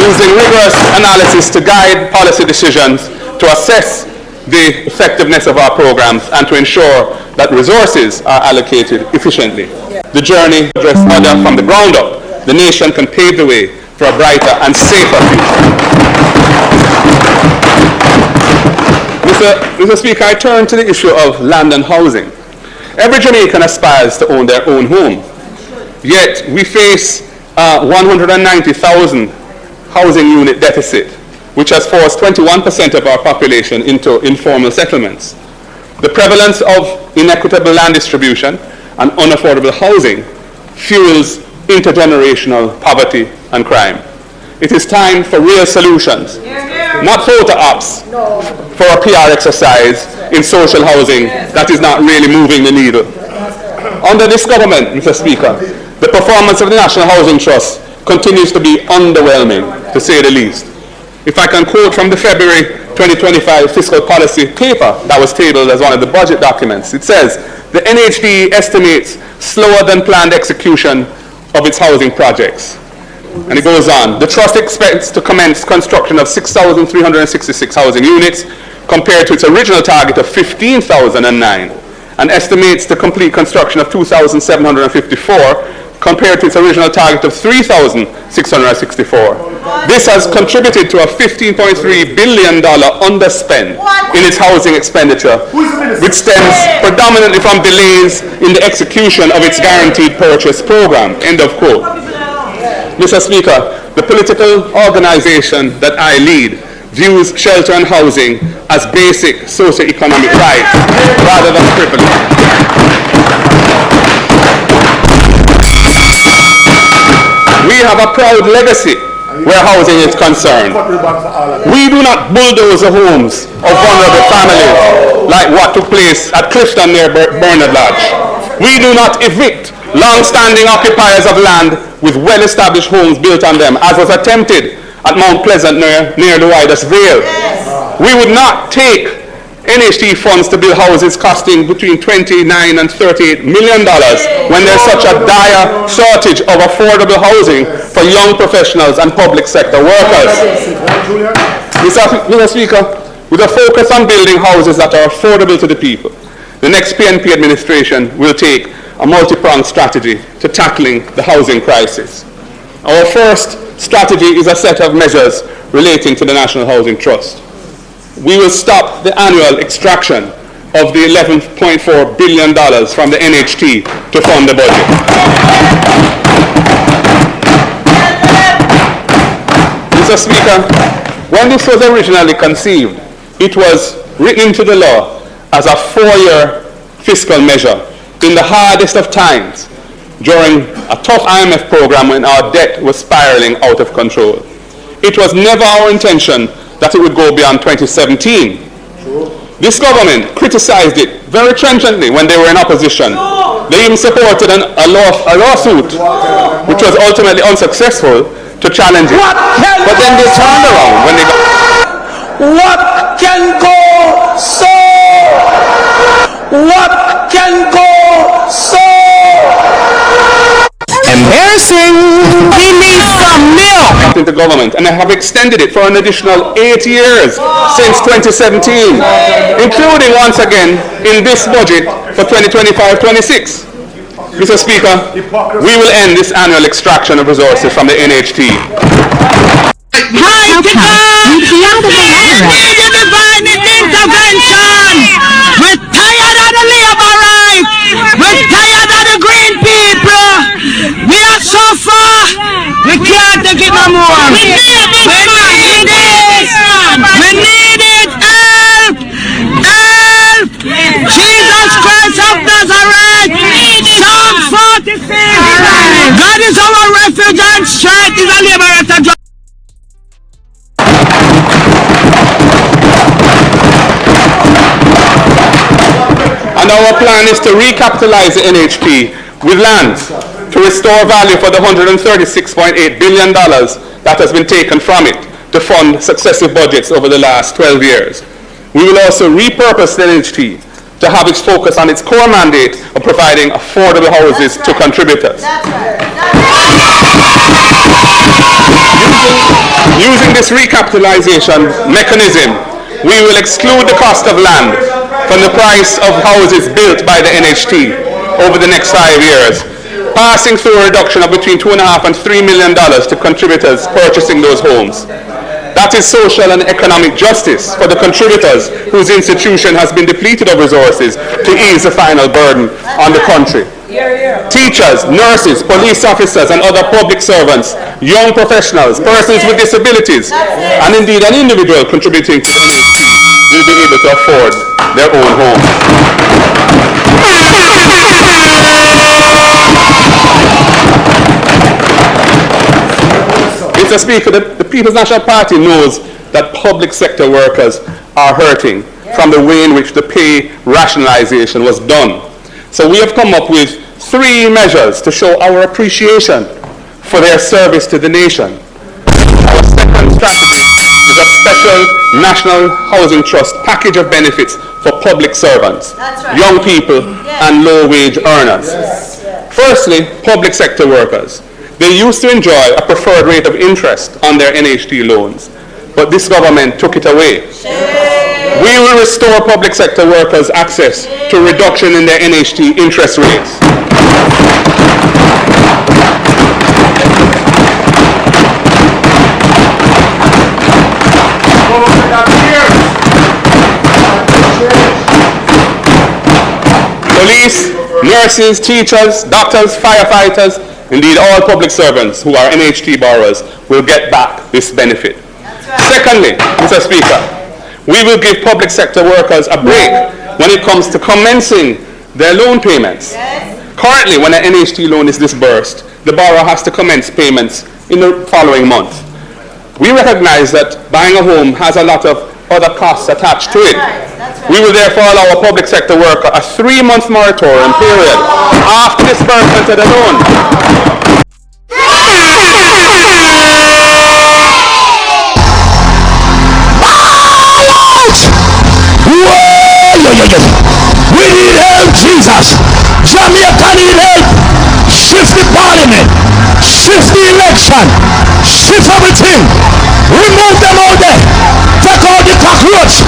using rigorous analysis to guide policy decisions, to assess the effectiveness of our programs, and to ensure that resources are allocated efficiently. The journey to address order from the ground up, the nation can pave the way for a brighter and safer future. Mr. Speaker, I turn to the issue of land and housing. Every Jamaican aspires to own their own home, yet we face 190,000 housing unit deficit, which has forced 21% of our population into informal settlements. The prevalence of inequitable land distribution and unaffordable housing fuels intergenerational poverty and crime. It is time for real solutions, not photo ops for a PR exercise in social housing that is not really moving the needle. Under this government, Mr. Speaker, the performance of the National Housing Trust continues to be underwhelming, to say the least. If I can quote from the February 2025 fiscal policy paper that was tabled as one of the budget documents, it says, the NHD estimates slower than planned execution of its housing projects. And it goes on, the trust expects to commence construction of 6,366 housing units compared to its original target of 15,009, and estimates to complete construction of 2,754 compared to its original target of 3,664. This has contributed to a $15.3 billion underspend in its housing expenditure, which stems predominantly from delays in the execution of its guaranteed purchase program. End of quote. Mr. Speaker, the political organization that I lead views shelter and housing as basic socio-economic rights rather than privilege. We have a proud legacy where housing is concerned. We do not bulldoze the homes of vulnerable families like what took place at Clifton near Bernard Lodge. We do not evict long-standing occupiers of land with well-established homes built on them, as was attempted at Mount Pleasant near the Widest Vale. We would not take NHT funds to build houses costing between $29 and $38 million when there's such a dire shortage of affordable housing for young professionals and public sector workers. Mr. Speaker, with a focus on building houses that are affordable to the people, the next PNP administration will take a multi-pronged strategy to tackling the housing crisis. Our first strategy is a set of measures relating to the National Housing Trust. We will stop the annual extraction of the $11.4 billion from the NHT to fund the budget. Mr. Speaker, when this was originally conceived, it was written into the law as a 4-year fiscal measure in the hardest of times during a tough IMF program when our debt was spiraling out of control. It was never our intention that it would go beyond 2017. This government criticized it very trenchantly when they were in opposition. They even supported a lawsuit, which was ultimately unsuccessful, to challenge it. But then they turned around when they got... What can go so? What can go so? Embarrassing! We need some milk! ...into government, and I have extended it for an additional 8 years since 2017, including once again in this budget for 2025-26. Mr. Speaker, we will end this annual extraction of resources from the NHT. We're tired of the labor rights. We're tired of the green people. We are so far. We can't take it no more. We need it. We need it. Help! Help! Jesus Christ of Nazareth. Psalm 46. God is our refuge and strength is a liberator. And our plan is to recapitalize the NHP with lands to restore value for the $136.8 billion that has been taken from it to fund successive budgets over the last 12 years. We will also repurpose the NHP to have its focus on its core mandate of providing affordable houses to contributors. Using this recapitalization mechanism, we will exclude the cost of land from the price of houses built by the NHT over the next 5 years, passing through a reduction of between $2.5 and $3 million to contributors purchasing those homes. That is social and economic justice for the contributors whose institution has been depleted of resources to ease the final burden on the country. Teachers, nurses, police officers and other public servants, young professionals, persons with disabilities, and indeed an individual contributing will be able to afford their own home. Mr. Speaker, the People's National Party knows that public sector workers are hurting from the way in which the pay rationalization was done. So we have come up with 3 measures to show our appreciation for their service to the nation. Our second strategy is a special National Housing Trust package of benefits for public servants, young people, and low-wage earners. Firstly, public sector workers. They used to enjoy a preferred rate of interest on their NHT loans, but this government took it away. We will restore public sector workers access to a reduction in their NHT interest rates. Police, nurses, teachers, doctors, firefighters, indeed all public servants who are NHT borrowers will get back this benefit. Secondly, Mr. Speaker, we will give public sector workers a break when it comes to commencing their loan payments. Currently, when an NHT loan is disbursed, the borrower has to commence payments in the following month. We recognize that buying a home has a lot of other costs attached to it. We will therefore allow a public sector worker a 3-month moratorium period after disbursement of the loan. We need help, Jesus. Jamaica need help. Shift the parliament. Shift the election. Shift everything. Remove them out there. Take out the cockroach.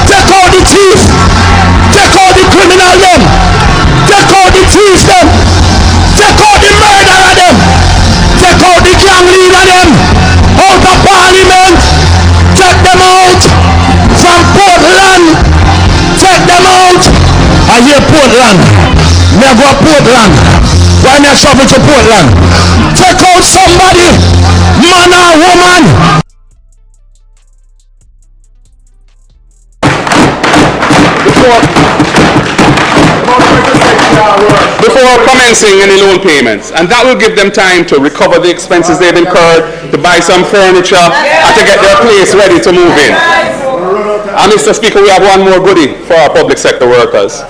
Take out the thief. Take out the criminal them. Take out the thief them. Take out the murderer them. Take out the gang leader them. Out of parliament. Take them out from Portland. Take them out. I hear Portland. Me go Portland. Why me travel to Portland? Take out somebody, man or woman. Before commencing any loan payments, and that will give them time to recover the expenses they've incurred, to buy some furniture, and to get their place ready to move in. And Mr. Speaker, we have one more goodie for our public sector workers.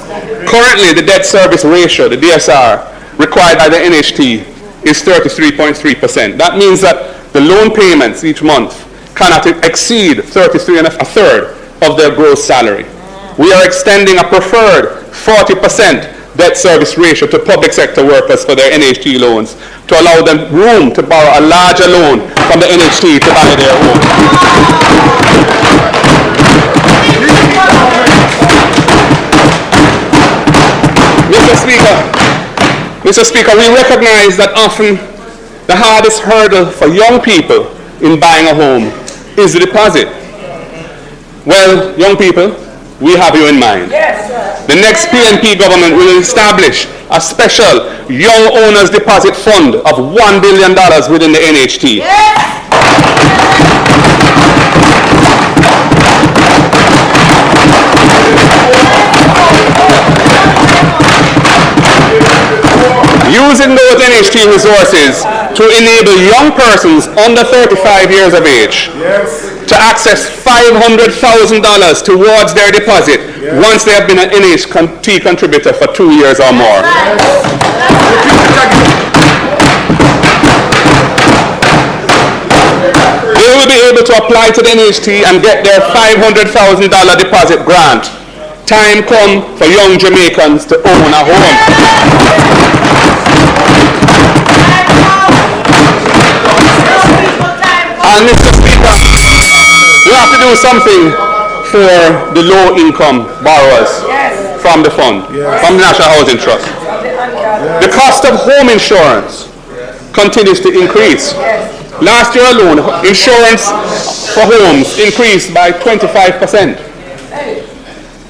Currently, the debt service ratio, the DSR, required by the NHT is 33.3%. That means that the loan payments each month cannot exceed 33 1/3 of their gross salary. We are extending a preferred 40% debt service ratio to public sector workers for their NHT loans to allow them room to borrow a larger loan from the NHT to buy their home. Mr. Speaker, we recognize that often the hardest hurdle for young people in buying a home is the deposit. Well, young people, we have you in mind. The next PNP government will establish a special Young Owners Deposit Fund of $1 billion within the NHT. Using those NHT resources to enable young persons under 35 years of age to access $500,000 towards their deposit once they have been an NHT contributor for 2 years or more. They will be able to apply to the NHT and get their $500,000 deposit grant. Time come for young Jamaicans to own a home. And Mr. Speaker, we have to do something for the low-income borrowers from the fund, from the National Housing Trust. The cost of home insurance continues to increase. Last year alone, insurance for homes increased by 25%.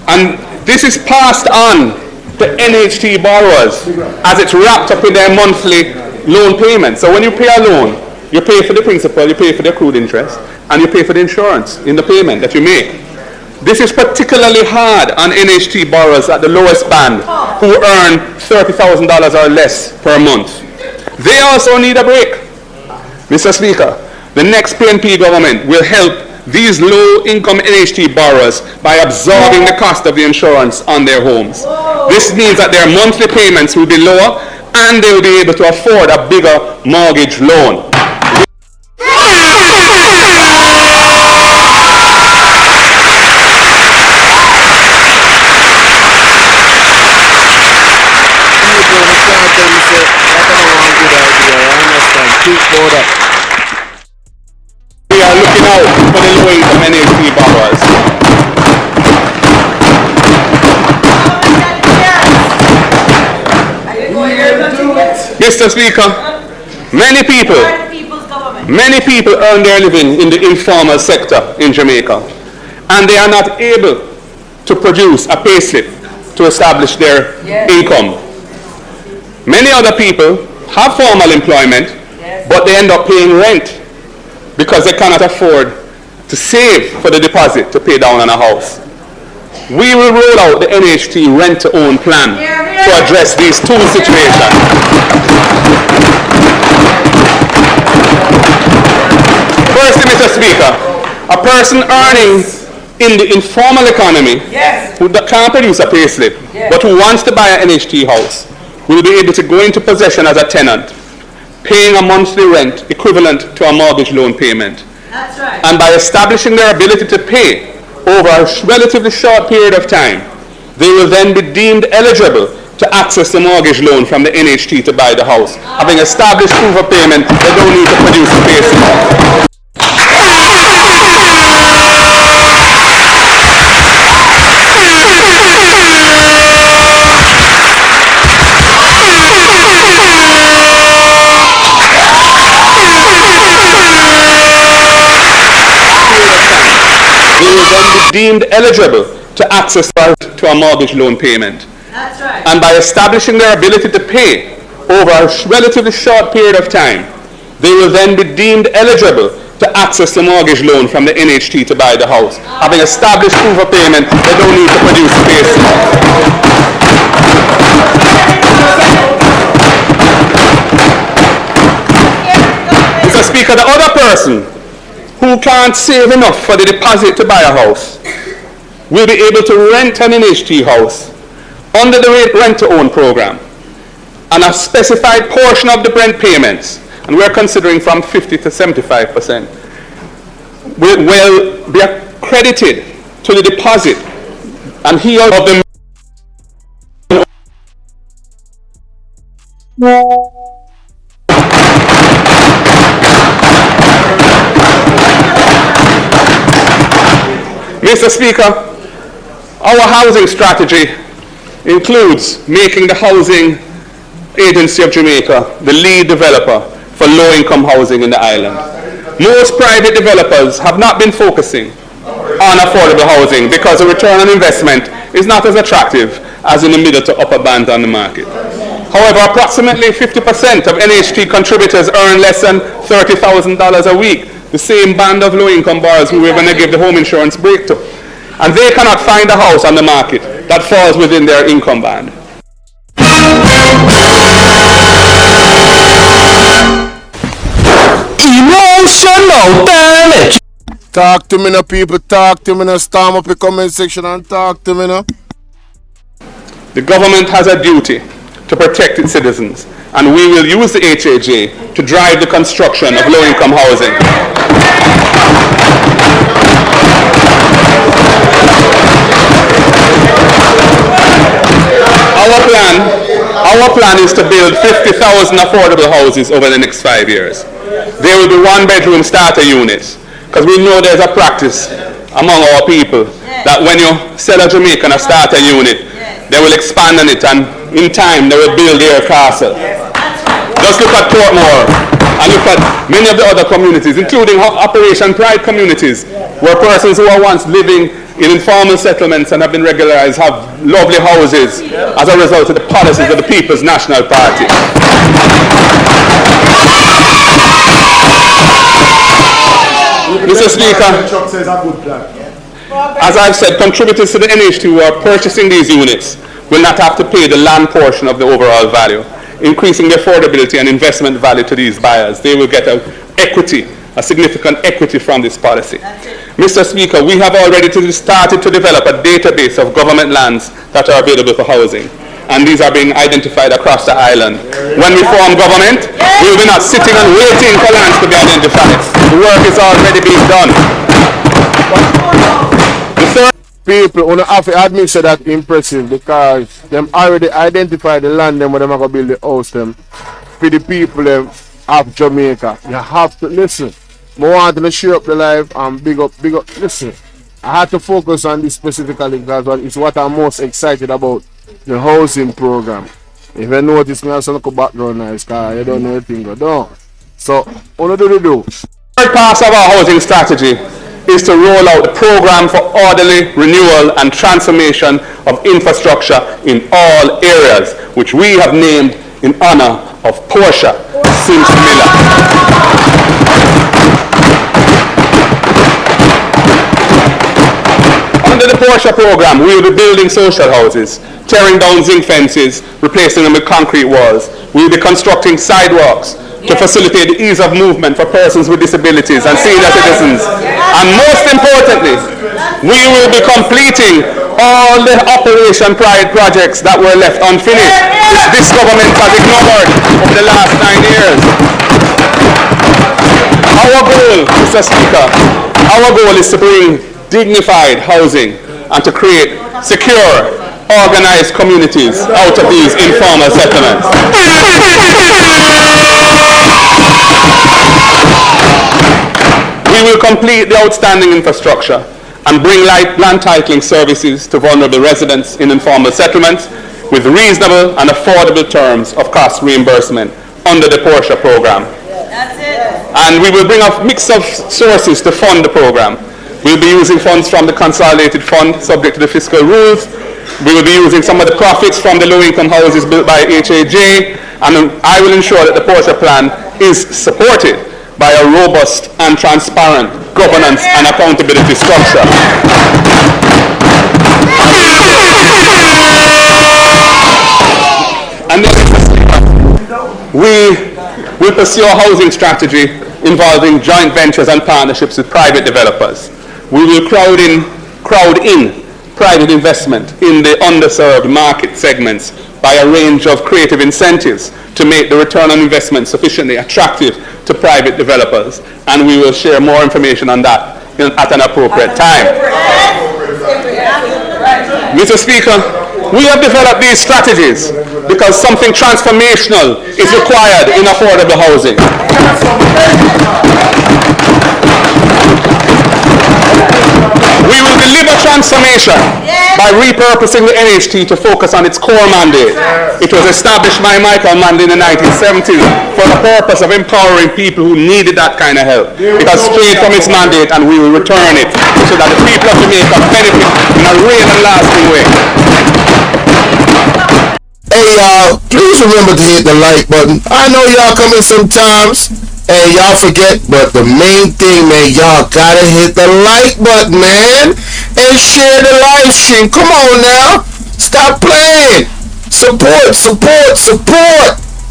And this is passed on to NHT borrowers as it's wrapped up in their monthly loan payment. So when you pay a loan, you pay for the principal, you pay for the accrued interest, and you pay for the insurance in the payment that you make. This is particularly hard on NHT borrowers at the lowest band who earn $30,000 or less per month. They also need a break. Mr. Speaker, the next PNP government will help these low-income NHT borrowers by absorbing the cost of the insurance on their homes. This means that their monthly payments will be lower and they will be able to afford a bigger mortgage loan. We are looking out for the low-income NHT borrowers. Mr. Speaker, many people earn their living in the informal sector in Jamaica, and they are not able to produce a payslip to establish their income. Many other people have formal employment, but they end up paying rent because they cannot afford to save for the deposit to pay down on a house. We will roll out the NHT rent-to-own plan to address these two situations. Firstly, Mr. Speaker, a person earning in the informal economy who can't produce a payslip but who wants to buy an NHT house will be able to go into possession as a tenant, paying a monthly rent equivalent to a mortgage loan payment. That's right. And by establishing their ability to pay over a relatively short period of time, they will then be deemed eligible to access the mortgage loan from the NHT to buy the house. Having established proof of payment, they don't need to produce a payslip. They will then be deemed eligible to access to a mortgage loan payment. That's right. And by establishing their ability to pay over a relatively short period of time, they will then be deemed eligible to access the mortgage loan from the NHT to buy the house. Having established proof of payment, they don't need to produce a payslip. Mr. Speaker, the other person who can't save enough for the deposit to buy a house will be able to rent an NHT house under the rent-to-own program, and a specified portion of the rent payments, and we're considering from 50 to 75%, will be accredited to the deposit, and he of the Mr. Speaker, our housing strategy includes making the Housing Agency of Jamaica the lead developer for low-income housing in the island. Most private developers have not been focusing on affordable housing because the return on investment is not as attractive as in the middle to upper bands on the market. However, approximately 50% of NHT contributors earn less than $30,000 a week, the same band of low-income borrowers who we're going to give the home insurance break to. And they cannot find a house on the market that falls within their income band. Emotional damage. Talk to me now, people. Talk to me now. Storm up the comment section and talk to me now. The government has a duty to protect its citizens, and we will use the HAJ to drive the construction of low-income housing. Our plan is to build 50,000 affordable houses over the next 5 years. there will be one-bedroom starter units, because we know there's a practice among our people that when you sell a Jamaican a starter unit, they will expand on it, and in time they will build their castle. Just look at Portmore and look at many of the other communities, including Operation Pride communities, where persons who are once living in informal settlements and have been regularized have lovely houses as a result of the policies of the People's National Party. Mr. Speaker, as I've said, contributors to the NHT who are purchasing these units will not have to pay the land portion of the overall value, increasing the affordability and investment value to these buyers. They will get a significant equity from this policy. Mr. Speaker, we have already started to develop a database of government lands that are available for housing, and these are being identified across the island. When we form government, we will be not sitting and waiting for lands to be identified. The work is already being done. People on have to admit so that impressive, because them already identify the land them where them are going to build the house them for the people them of Jamaica. You have to listen. I want to share up the life and big up. Listen, I had to focus on this specifically because it's what I'm most excited about, the housing program. If you notice me, I have some background noise because you don't know anything going on. So, what do we do? Third part of our housing strategy is to roll out the program for orderly renewal and transformation of infrastructure in all areas, which we have named in honor of Portia Sims Miller. Under the Portia program, we will be building social houses, tearing down zinc fences, replacing them with concrete walls. We will be constructing sidewalks to facilitate the ease of movement for persons with disabilities and senior citizens. And most importantly, we will be completing all the Operation Pride projects that were left unfinished, which this government has ignored over the last 9 years. Our goal, Mr. Speaker, our goal is to bring dignified housing and to create secure, organized communities out of these informal settlements. We will complete the outstanding infrastructure and bring land titling services to vulnerable residents in informal settlements with reasonable and affordable terms of cost reimbursement under the Portia program. That's it. And we will bring a mix of sources to fund the program. We'll be using funds from the consolidated fund subject to the fiscal rules. We will be using some of the profits from the low-income houses built by HAJ, and I will ensure that the Portia plan is supported by a robust and transparent governance and accountability structure. And then we will pursue a housing strategy involving joint ventures and partnerships with private developers. We will crowd in private investment in the underserved market segments by a range of creative incentives to make the return on investment sufficiently attractive to private developers, and we will share more information on that at an appropriate time. Mr. Speaker, we have developed these strategies because something transformational is required in affordable housing. We will deliver transformation by repurposing the NHT to focus on its core mandate. It was established by Michael Manley in the 1970s for the purpose of empowering people who needed that kind of help. It has strayed from its mandate, and we will return it so that the people of Jamaica benefit in a real and lasting way. Hey y'all, please remember to hit the like button. I know y'all come in sometimes and y'all forget, but the main thing, man, y'all gotta hit the like button, man, and share the live stream. Come on now, stop playing. Support.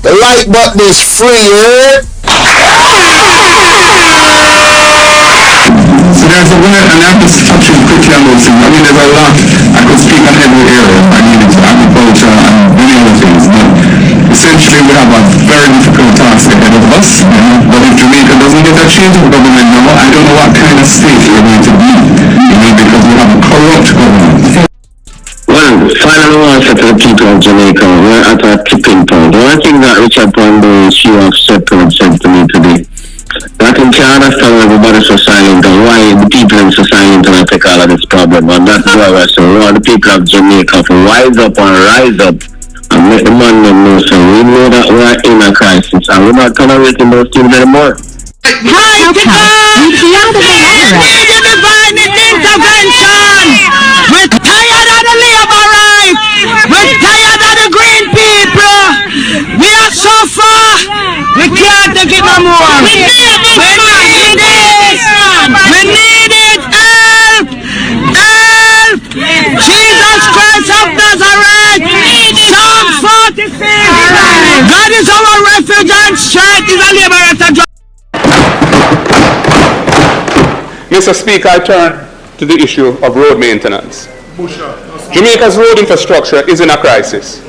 The like button is free, heard? So there's a way, and I have to touch it quickly on those things. I mean, there's a lot. I could speak on every area. I mean, it's agriculture and many other things. But essentially, we have a very difficult task ahead of us. But if Jamaica doesn't get a change of government now, I don't know what kind of state we're going to be. Because we have a corrupt government. Well, final answer to the people of Jamaica. We're at a tipping point. One thing that Richard Pondo, CEO of SEPCO, said to me today, That we can't understand why everybody's so silent and why the people are so silent and take all of this problem. And that's why we're so we want the people of Jamaica to rise up and rise up and make the man know. So we know that we're in a crisis and we're not tolerating those things anymore. Mighty God, we need your divine intervention. We're tired of the labor right. We're tired of the green people. We are so far. We can't take it no more. We need it. We need it. Help. Help. Jesus Christ of Nazareth. Psalm 46. God is our refuge and strength is a liberator. Mr. Speaker, I turn to the issue of road maintenance. Jamaica's road infrastructure is in a crisis.